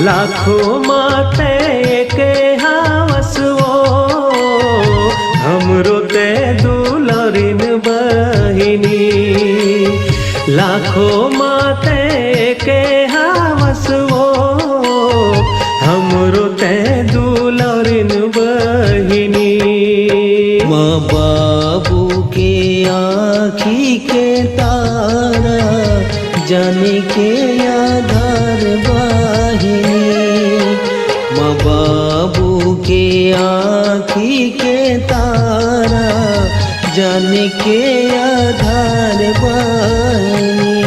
लाखों माते के हावसवो हमरो ते दुलरिन बहिनी। लाखों माते के हावसवो हमरो ते दुलरिन बहिनी। माँ बाबू के आँखी के तारा जाने के आधार वाहिनी। माँ बाबू के आँखी के तारा जाने के आधार वाहिनी।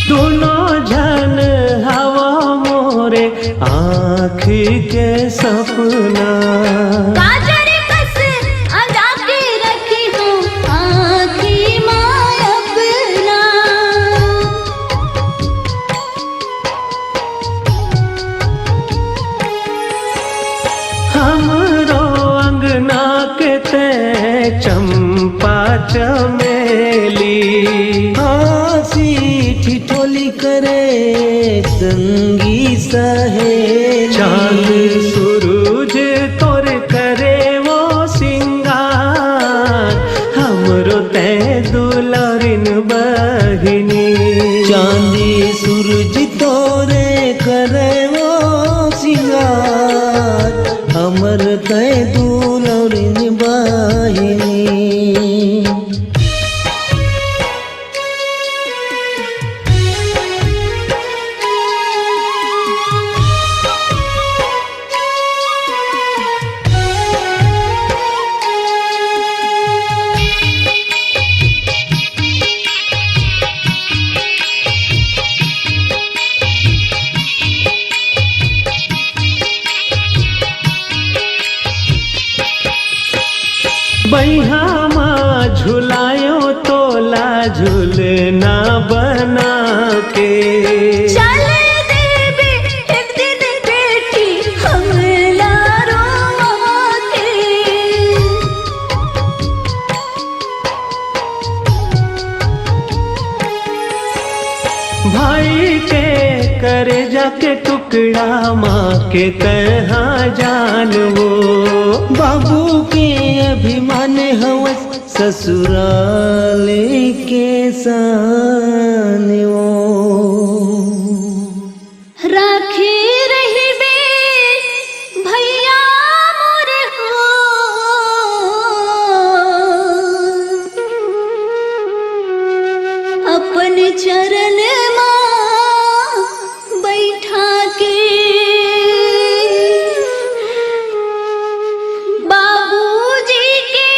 दोनों जन हवा मोरे आँख के सपना। काजर कस अदा के रखी हूँ आँखी माँ अपना। हमरो अंगना के ते चंपा चमेली। हंसी ठिठोली करे संगी सहेली। चांद सूरज तोर करे वो सिंगार हमरो ते दुलरिन बहिनी। चांदी सूरज तोरे करे वो सिंगार हमर तय दुलरिन बहिनी। बैहा माँ झुलायो तोला झुलना बना के। चल देबे एक दिन बेटी हमला रोवा के। भाई के करे जाके टुकड़ा माँ के कहाँ जानवो। बाबू के अभिमान हवस ससुराल के सान वो। राखी रही बे भैया मोर हो। अपन चरण माँ बैठा के। बाबूजी के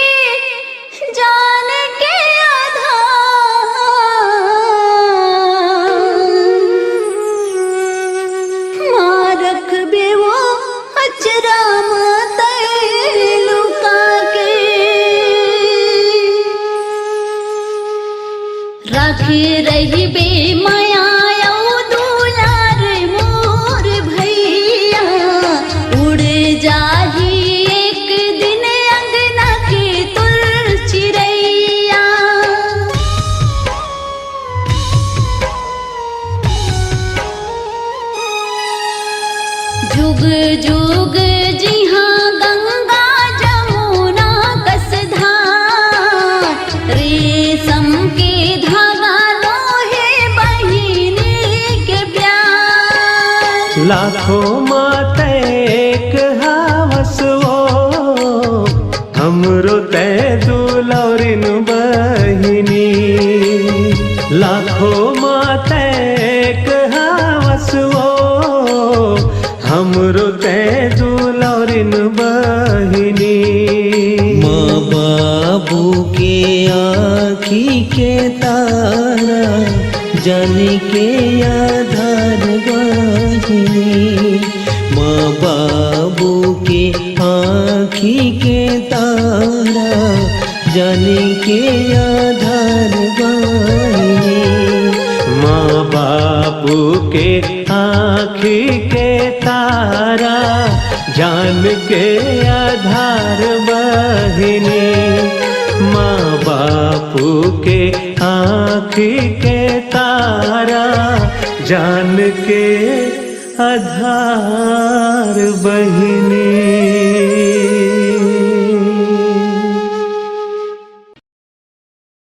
जान के आधार माँ रखबे वो अचरा माता लुका के। राखी रही बे माया दुलार मोर भैया। उड़ जाही एक दिन अंगना के तुल चिड़ैया। जुग जुग जिहाँ गंगा जमुना कस धार। रेशम के धागा लोहे बहिनी के प्यार। लाखों माते के हावसवो हमरो ते दुलरिन बहिनी। लाखों माते के हावसवो हमरो ते दुलरिन बहिनी। माँ बाबू के आँखी के तारा जाने के आधार वाहिनी। माँ बाप के आँखी के तारा जाने के आधार बहिनी। माँ बापू के आँखी के तारा जान के आधार बहिनी। माँ बापू के आँखी के तारा जान के आधार बहिनी।